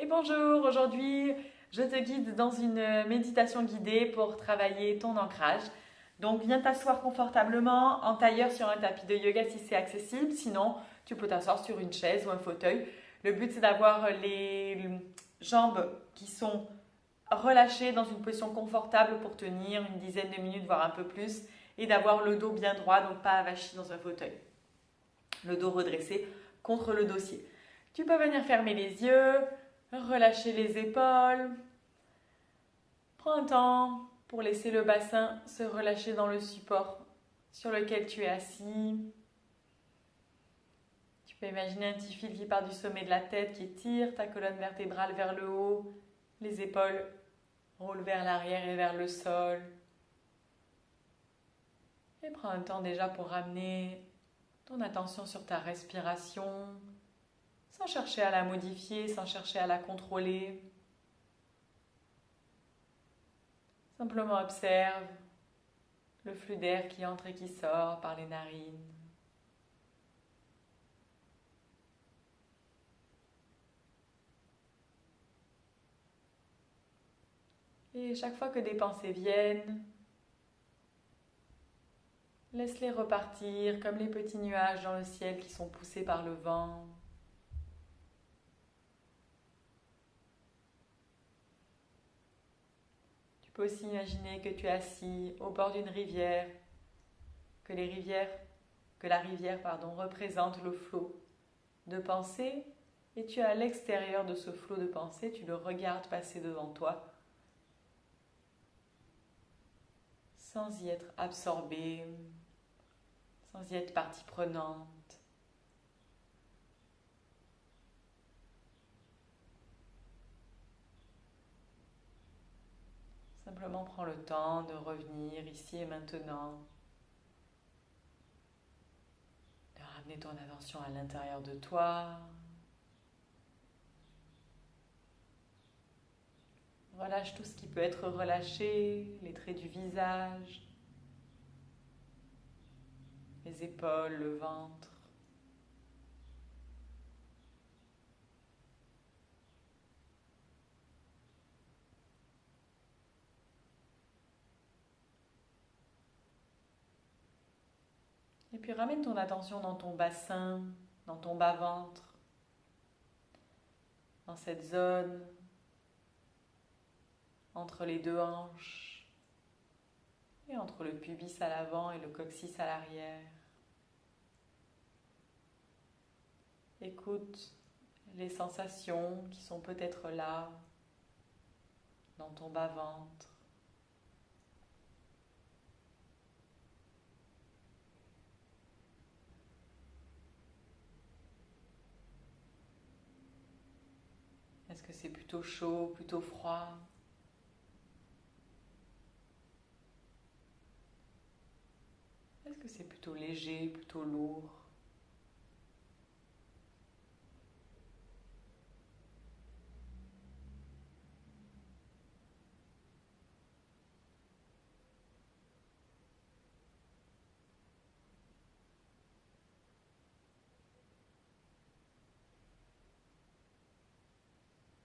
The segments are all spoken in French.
Et bonjour, aujourd'hui je te guide dans une méditation guidée pour travailler ton ancrage. Donc viens t'asseoir confortablement en tailleur sur un tapis de yoga si c'est accessible, sinon tu peux t'asseoir sur une chaise ou un fauteuil. Le but c'est d'avoir les jambes qui sont relâchées dans une position confortable pour tenir une dizaine de minutes voire un peu plus et d'avoir le dos bien droit, donc pas avachi dans un fauteuil. Le dos redressé contre le dossier. Tu peux venir fermer les yeux, relâcher les épaules. Prends un temps pour laisser le bassin se relâcher dans le support sur lequel tu es assis. Tu peux imaginer un petit fil qui part du sommet de la tête, qui étire ta colonne vertébrale vers le haut. Les épaules roulent vers l'arrière et vers le sol. Et prends un temps déjà pour ramener ton attention sur ta respiration, sans chercher à la modifier, sans chercher à la contrôler. Simplement observe le flux d'air qui entre et qui sort par les narines. Et chaque fois que des pensées viennent, laisse-les repartir comme les petits nuages dans le ciel qui sont poussés par le vent. Tu peux aussi imaginer que tu es assis au bord d'une rivière, que la rivière représente le flot de pensées et tu es à l'extérieur de ce flot de pensées, tu le regardes passer devant toi sans y être absorbé, sans y être partie prenante. Simplement prends le temps de revenir ici et maintenant, de ramener ton attention à l'intérieur de toi. Relâche tout ce qui peut être relâché, les traits du visage, les épaules, le ventre. Et puis ramène ton attention dans ton bassin, dans ton bas-ventre, dans cette zone entre les deux hanches et entre le pubis à l'avant et le coccyx à l'arrière. Écoute les sensations qui sont peut-être là, dans ton bas-ventre. Est-ce que c'est plutôt chaud, plutôt froid? Est-ce que c'est plutôt léger, plutôt lourd?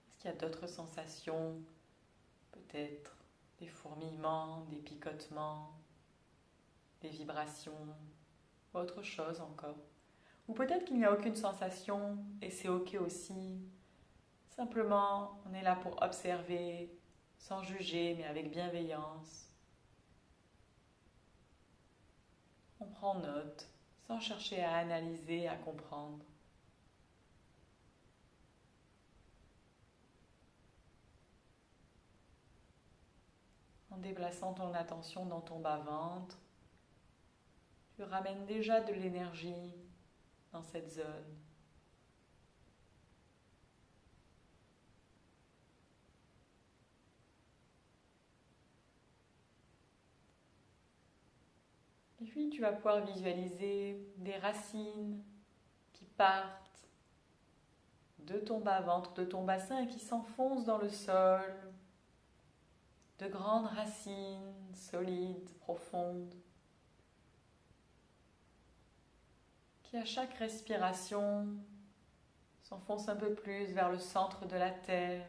Est-ce qu'il y a d'autres sensations? Peut-être des fourmillements, des picotements, des vibrations, autre chose encore. Ou peut-être qu'il n'y a aucune sensation et c'est ok aussi. Simplement, on est là pour observer, sans juger, mais avec bienveillance. On prend note, sans chercher à analyser, à comprendre. En déplaçant ton attention dans ton bas-ventre, tu ramènes déjà de l'énergie dans cette zone. Et puis tu vas pouvoir visualiser des racines qui partent de ton bas-ventre, de ton bassin et qui s'enfoncent dans le sol. De grandes racines solides, profondes, qui à chaque respiration s'enfonce un peu plus vers le centre de la terre.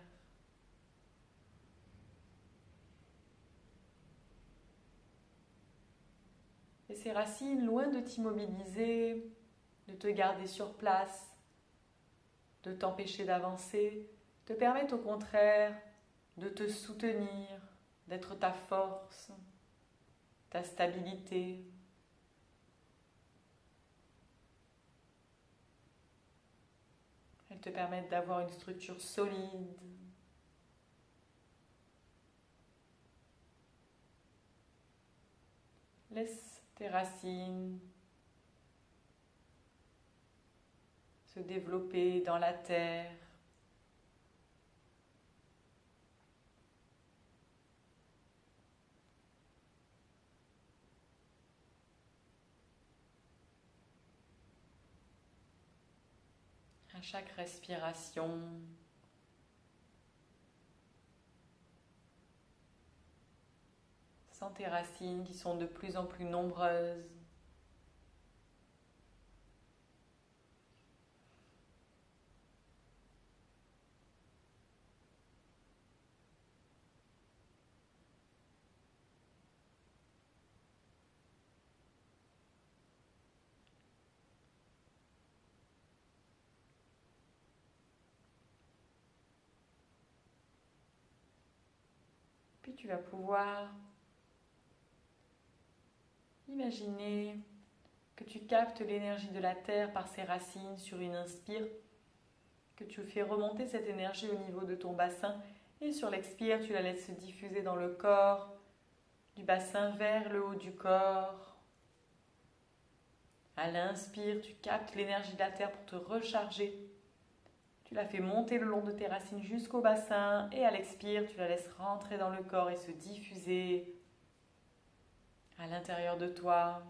Et ces racines, loin de t'immobiliser, de te garder sur place, de t'empêcher d'avancer, te permettent au contraire de te soutenir, d'être ta force, ta stabilité. Elles te permettent d'avoir une structure solide. Laisse tes racines se développer dans la terre. À chaque respiration, sens tes racines qui sont de plus en plus nombreuses. Puis tu vas pouvoir imaginer que tu captes l'énergie de la terre par ses racines sur une inspire, que tu fais remonter cette énergie au niveau de ton bassin et sur l'expire, tu la laisses se diffuser dans le corps, du bassin vers le haut du corps. À l'inspire, tu captes l'énergie de la terre pour te recharger. Tu la fais monter le long de tes racines jusqu'au bassin et à l'expire, tu la laisses rentrer dans le corps et se diffuser à l'intérieur de toi.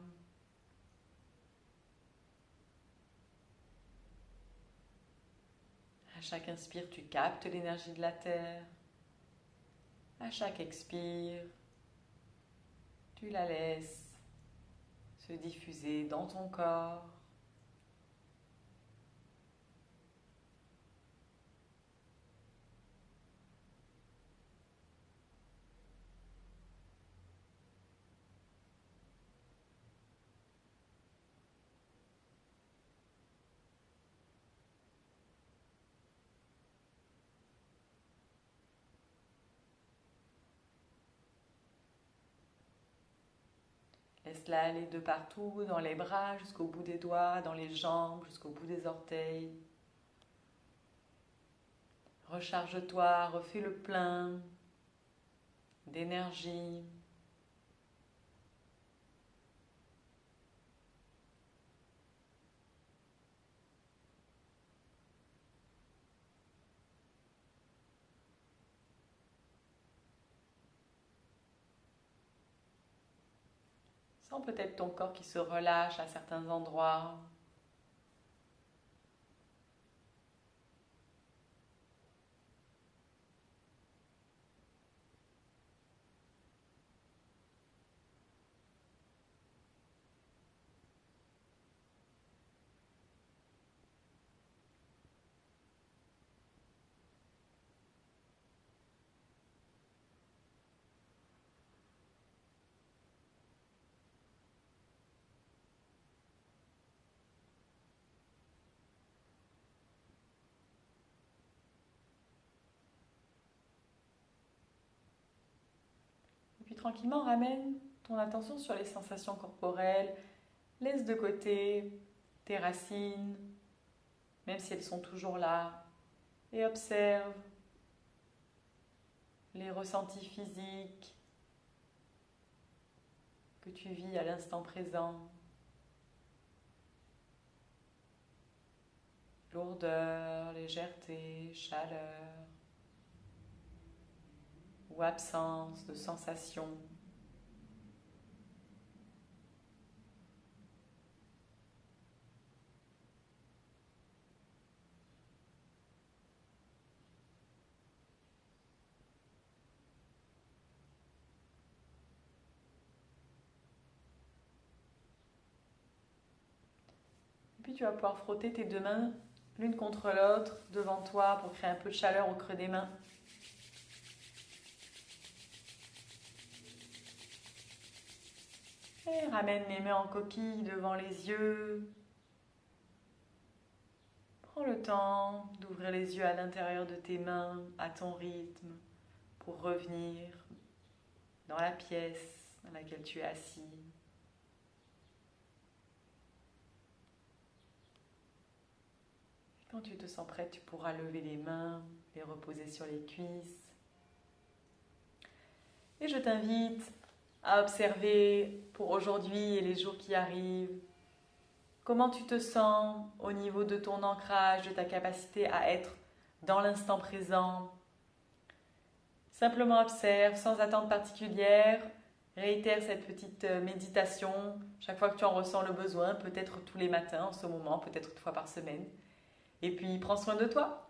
À chaque inspire, tu captes l'énergie de la terre. À chaque expire, tu la laisses se diffuser dans ton corps. Laisse-la aller de partout, dans les bras, jusqu'au bout des doigts, dans les jambes, jusqu'au bout des orteils. Recharge-toi, refais le plein d'énergie. Sens peut-être ton corps qui se relâche à certains endroits. Et puis tranquillement, ramène ton attention sur les sensations corporelles. Laisse de côté tes racines, même si elles sont toujours là. Et observe les ressentis physiques que tu vis à l'instant présent. Lourdeur, légèreté, chaleur ou absence de sensation. Et puis tu vas pouvoir frotter tes deux mains l'une contre l'autre, devant toi, pour créer un peu de chaleur au creux des mains. Et ramène les mains en coquille devant les yeux. Prends le temps d'ouvrir les yeux à l'intérieur de tes mains, à ton rythme, pour revenir dans la pièce dans laquelle tu es assis. Quand tu te sens prête, tu pourras lever les mains, les reposer sur les cuisses. Et je t'invite à observer pour aujourd'hui et les jours qui arrivent comment tu te sens au niveau de ton ancrage, de ta capacité à être dans l'instant présent. Simplement observe sans attente particulière. Réitère cette petite méditation chaque fois que tu en ressens le besoin, peut-être tous les matins en ce moment, peut-être une fois par semaine. Et puis prends soin de toi.